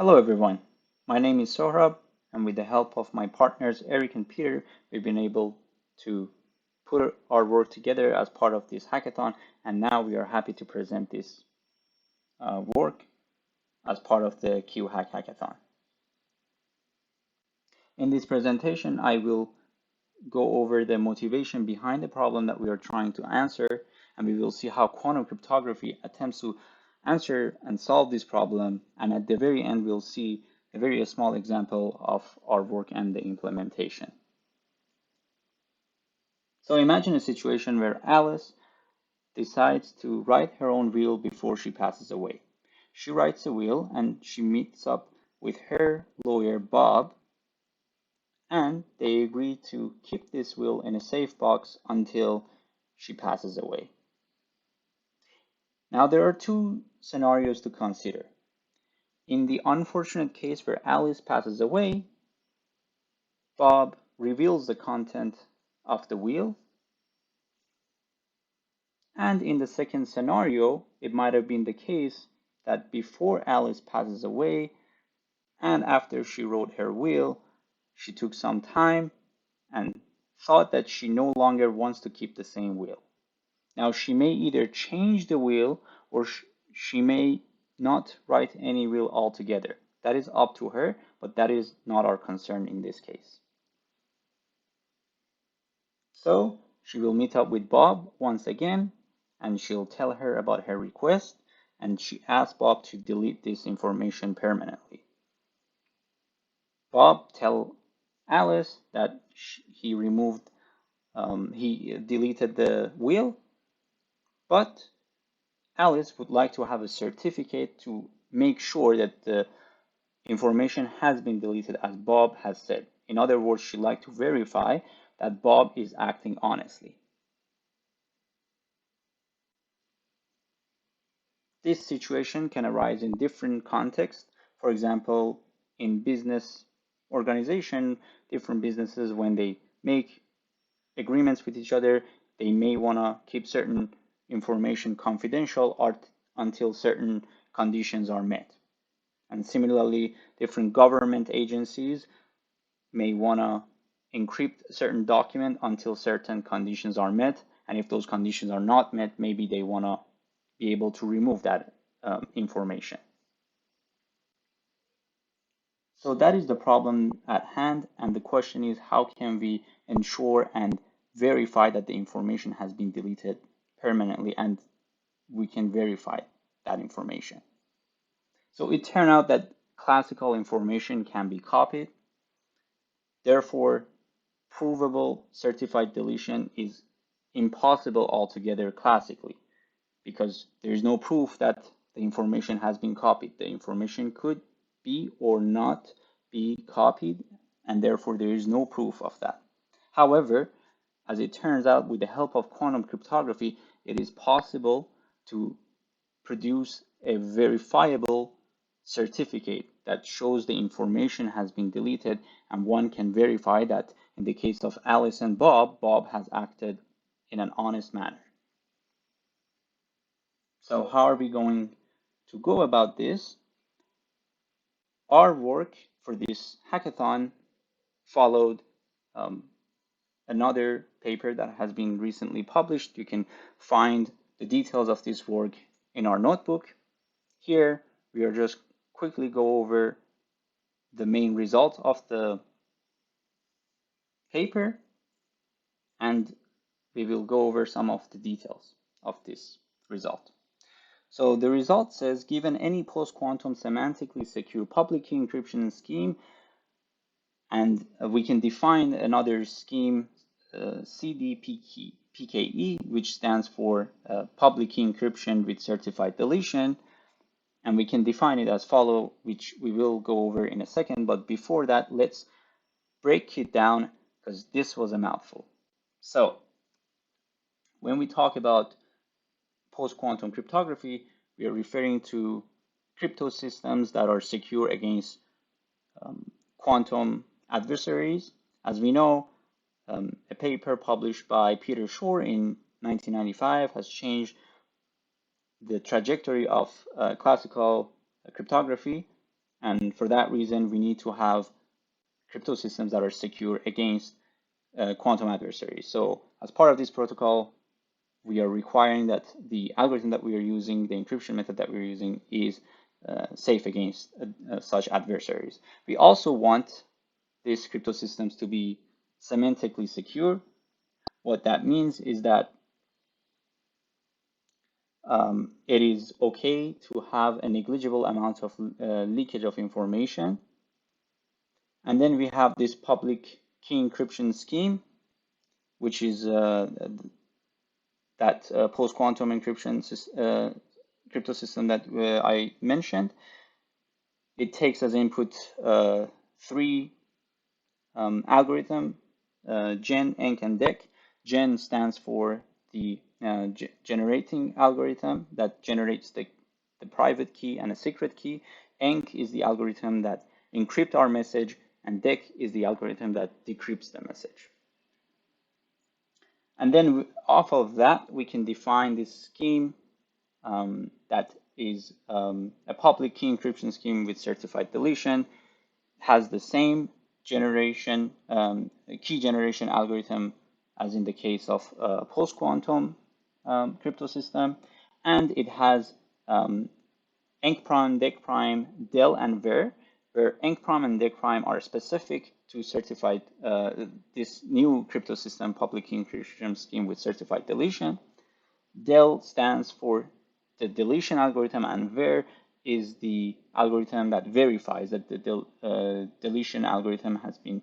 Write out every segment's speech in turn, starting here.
Hello everyone, my name is Sohrab, and with the help of my partners Eric and Peter, we've been able to put our work together as part of this hackathon, and now we are happy to present this work as part of the QHack hackathon. In this presentation, I will go over the motivation behind the problem that we are trying to answer, and we will see how quantum cryptography attempts to answer and solve this problem. And at the very end, we'll see a very small example of our work and the implementation. So imagine a situation where Alice decides to write her own will before she passes away. She writes a will and she meets up with her lawyer, Bob, and they agree to keep this will in a safe box until she passes away. Now, there are two scenarios to consider. In the unfortunate case where Alice passes away, Bob reveals the content of the will. And in the second scenario, it might have been the case that before Alice passes away and after she wrote her will, she took some time and thought that she no longer wants to keep the same will. Now, she may either change the will or she may not write any will altogether. That is up to her, but that is not our concern in this case. So she will meet up with Bob once again, and she'll tell her about her request, and she asks Bob to delete this information permanently. Bob tells Alice that he deleted the will, but Alice would like to have a certificate to make sure that the information has been deleted as Bob has said. In other words, she'd like to verify that Bob is acting honestly. This situation can arise in different contexts. For example, in business organization, different businesses, when they make agreements with each other, they may want to keep certain information confidential until certain conditions are met. And similarly, different government agencies may want to encrypt a certain document until certain conditions are met. And if those conditions are not met, maybe they want to be able to remove that information. So that is the problem at hand. And the question is, how can we ensure and verify that the information has been deleted permanently and we can verify that information? So it turned out that classical information can be copied. Therefore, provable certified deletion is impossible altogether classically, because there is no proof that the information has been copied. The information could be or not be copied, and therefore there is no proof of that. However, as it turns out, with the help of quantum cryptography, it is possible to produce a verifiable certificate that shows the information has been deleted, and one can verify that in the case of Alice and Bob, Bob has acted in an honest manner. So how are we going to go about this? Our work for this hackathon followed another paper that has been recently published. You can find the details of this work in our notebook. Here, we are just quickly go over the main result of the paper, and we will go over some of the details of this result. So the result says, given any post-quantum semantically secure public key encryption scheme, and we can define another scheme, CDPKE, which stands for public key encryption with certified deletion. And we can define it as follow, which we will go over in a second. But before that, let's break it down, because this was a mouthful. So when we talk about post-quantum cryptography, we are referring to crypto systems that are secure against quantum adversaries. As we know, a paper published by Peter Shor in 1995 has changed the trajectory of classical cryptography. And for that reason, we need to have crypto systems that are secure against quantum adversaries. So as part of this protocol, we are requiring that the algorithm that we are using, the encryption method that we're using, is safe against such adversaries. We also want these crypto systems to be semantically secure. What that means is that it is okay to have a negligible amount of leakage of information. And then we have this public key encryption scheme, which is that post-quantum encryption crypto system that I mentioned. It takes as input three algorithm, gen, enc, and dec. Gen stands for the generating algorithm that generates the private key and a secret key. Enc is the algorithm that encrypts our message, and dec is the algorithm that decrypts the message. And then off of that, we can define this scheme that is a public key encryption scheme with certified deletion, has the same generation, key generation algorithm as in the case of post-quantum crypto system, and it has enc prime, dec prime, del, and ver, where enc prime and dec prime are specific to certified this new crypto system public key encryption scheme with certified deletion. Del stands for the deletion algorithm, and ver is the algorithm that verifies that the deletion algorithm has been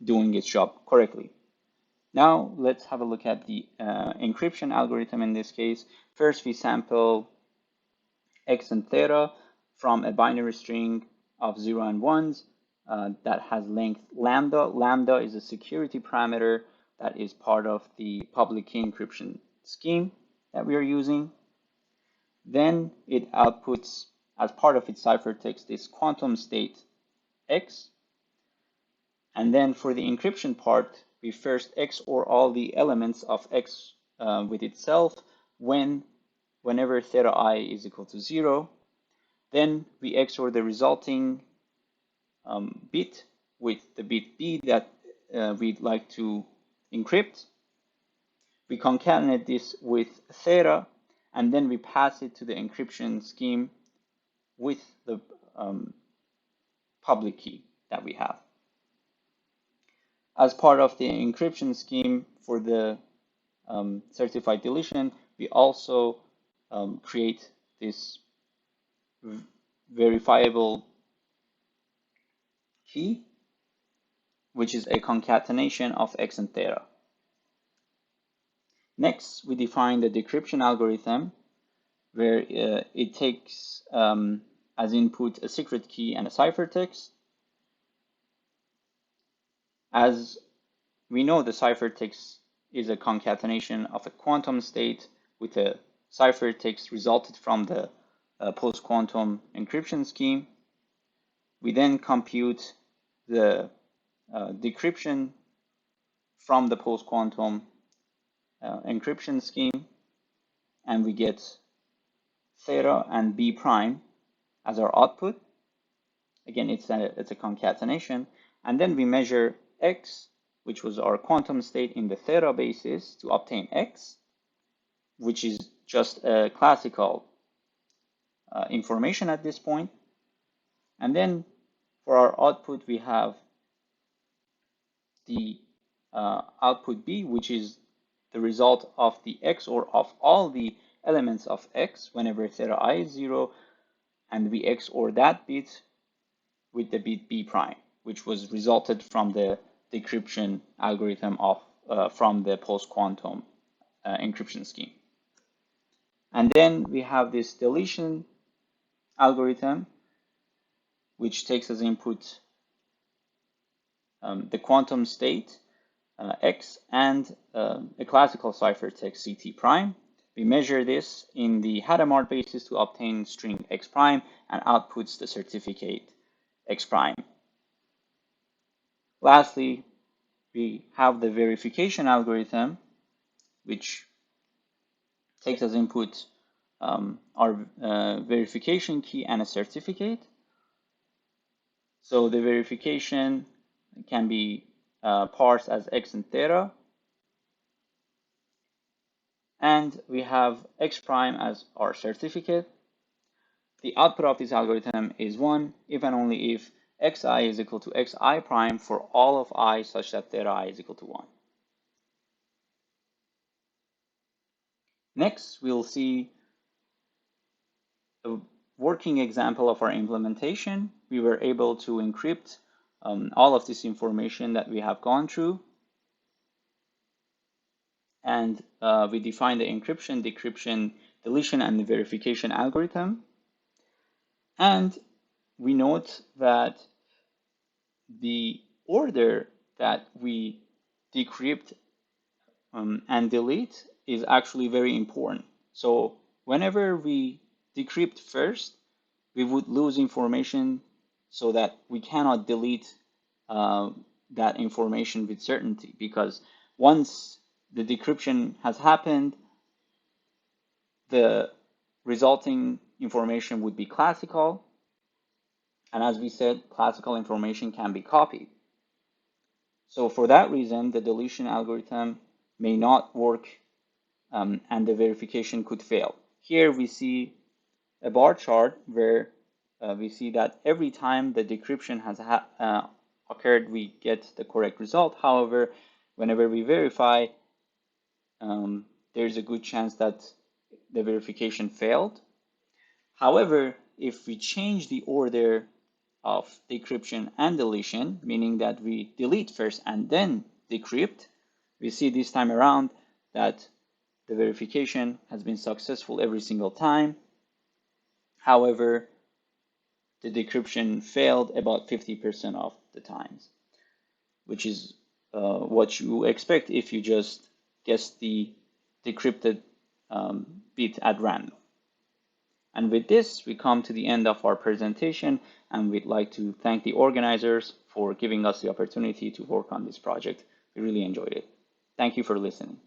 doing its job correctly. Now let's have a look at the encryption algorithm in this case. First, we sample x and theta from a binary string of 0 and 1s that has length lambda. Lambda is a security parameter that is part of the public key encryption scheme that we are using. Then it outputs, as part of its ciphertext, this quantum state x. And then for the encryption part, we first XOR all the elements of x with itself whenever theta I is equal to 0. Then we XOR the resulting bit with the bit b that we'd like to encrypt. We concatenate this with theta, and then we pass it to the encryption scheme with the public key that we have. As part of the encryption scheme for the certified deletion, we also create this verifiable key, which is a concatenation of x and theta. Next, we define the decryption algorithm, where it takes as input a secret key and a ciphertext. As we know, the ciphertext is a concatenation of a quantum state with a ciphertext resulted from the post-quantum encryption scheme. We then compute the decryption from the post-quantum encryption scheme, and we get theta and b prime as our output. Again, it's a concatenation. And then we measure x, which was our quantum state in the theta basis, to obtain x, which is just a classical information at this point. And then for our output, we have the output b, which is the result of the XOR of all the elements of x whenever theta I is 0, and we XOR that bit with the bit b prime, which was resulted from the decryption algorithm of from the post-quantum encryption scheme. And then we have this deletion algorithm, which takes as input the quantum state x and a classical ciphertext CT prime. We measure this in the Hadamard basis to obtain string x prime and outputs the certificate x prime. Lastly, we have the verification algorithm, which takes as input our verification key and a certificate. So the verification can be parsed as x and theta. And we have x prime as our certificate. The output of this algorithm is 1 if and only if xi is equal to xi prime for all of I such that theta I is equal to 1. Next, we'll see a working example of our implementation. We were able to encrypt all of this information that we have gone through. And we define the encryption, decryption, deletion, and the verification algorithm. And we note that the order that we decrypt and delete is actually very important. So whenever we decrypt first, we would lose information so that we cannot delete that information with certainty, because once the decryption has happened, the resulting information would be classical. And as we said, classical information can be copied. So for that reason, the deletion algorithm may not work and the verification could fail. Here we see a bar chart where we see that every time the decryption has occurred, we get the correct result. However, whenever we verify, there's a good chance that the verification failed. However, if we change the order of decryption and deletion, meaning that we delete first and then decrypt, we see this time around that the verification has been successful every single time. However, the decryption failed about 50% of the times, which is what you expect if you just guess the decrypted bit at random. And with this, we come to the end of our presentation, and we'd like to thank the organizers for giving us the opportunity to work on this project. We really enjoyed it. Thank you for listening.